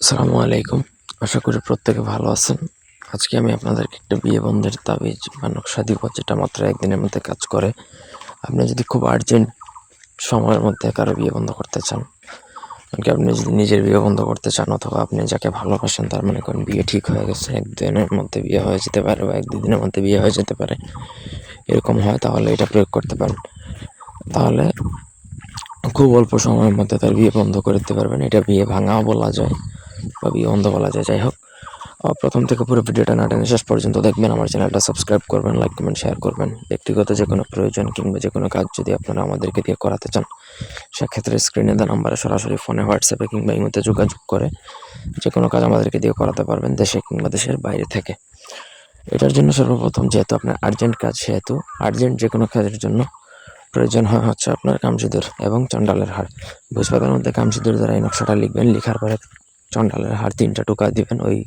আসসালামু আলাইকুম। আশা করি প্রত্যেকে ভালো আছেন। আজকে আমি আপনাদেরকে একটা বিয়ে বন্ধের তাবিজ বা নকশা দিব, যেটা মাত্র একদিনের মধ্যে কাজ করে। আপনি যদি খুব আর্জেন্ট সময়ের মধ্যে কারো বিয়ে বন্ধ করতে চান, এমনকি আপনি যদি নিজের বিয়ে বন্ধ করতে চান, অথবা আপনি যাকে ভালোবাসেন তার মনে করেন বিয়ে ঠিক হয়ে গেছে, একদিনের মধ্যে বিয়ে হয়ে যেতে পারে বা এক দুদিনের মধ্যে বিয়ে হয়ে যেতে পারে, এরকম হয়, তাহলে এটা প্রয়োগ করতে পারেন। তাহলে খুব অল্প সময়ের মধ্যে তার বিয়ে বন্ধ করে দিতে পারবেন। এটা বিয়ে ভাঙাও বলা যায় বা বিয়ে বন্ধ বলা যায়। যাই হোক, প্রথম থেকে পুরো ভিডিওটা না টেনে শেষ পর্যন্ত দেখবেন। আমার চ্যানেলটা সাবস্ক্রাইব করবেন, লাইক কমেন্ট শেয়ার করবেন। ব্যক্তিগত যে কোনো প্রয়োজন কিংবা যে কোনো কাজ যদি আপনারা আমাদেরকে দিয়ে করাতে চান, সেক্ষেত্রে স্ক্রিনে দেওয়া নাম্বারে সরাসরি ফোনে, হোয়াটসঅ্যাপে কিংবা ইমোতে যোগাযোগ করে যে কোনো কাজ আমাদেরকে দিয়ে করাতে পারবেন, দেশে কিংবা দেশের বাইরে থেকে। এটার জন্য সর্বপ্রথম, যেহেতু আপনার আর্জেন্ট কাজ, সেহেতু আর্জেন্ট যে কোনো কাজের জন্য প্রয়োজন হচ্ছে আপনার কামসিঁদুর এবং চণ্ডালের হার। ভোজপাতার মধ্যে কামসিঁদুর দ্বারা এই নকশাটা লিখবেন। লিখার পরে চণ্ডালের হার 3টা টোকা দিবেন ওই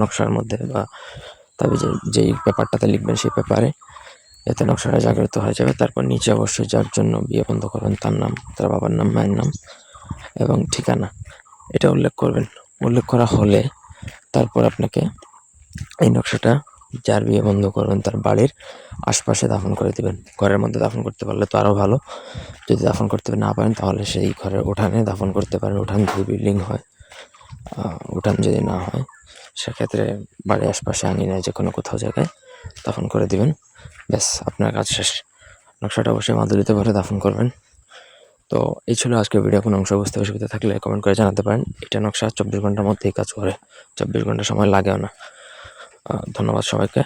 নকশার মধ্যে, বা তবে যেই পেপারটাতে লিখবেন সেই পেপারে, এতে নকশাটা জাগ্রত হয়ে যাবে। তারপর নিচে অবশ্যই যার জন্য বিয়ে বন্ধ করবেন তার নাম, তার বাবার নাম, মায়ের নাম এবং ঠিকানা, এটা উল্লেখ করবেন। উল্লেখ করা হলে তারপর আপনাকে এই নকশাটা যার বিয়ে বন্ধ করবেন তার বাড়ির আশপাশে দাফন করে দিবেন। ঘরের মধ্যে দাফন করতে পারলে তো আরও ভালো। যদি দাফন করতে না পারেন তাহলে সেই ঘরের উঠানে দাফন করতে পারেন। উঠান যদি বিল্ডিং হয়, উঠান যদি না হয়, সেক্ষেত্রে বাড়ির আশপাশে আঙিনায় যে কোনো কোথাও জায়গায় দাফন করে দিবেন। ব্যাস, আপনার কাজ শেষ। নকশাটা অবশ্যই মাদুরিতে ভরে দাফন করবেন। তো এই ছিল আজকের ভিডিও। কোনো অংশ বুঝতে অসুবিধা থাকলে কমেন্ট করে জানাতে পারেন। এটা নকশা 24 ঘন্টার মধ্যেই কাজ করে, 24 ঘন্টা সময় লাগেও না। ধন্যবাদ সবাইকে।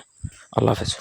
আল্লাহ হাফেজ।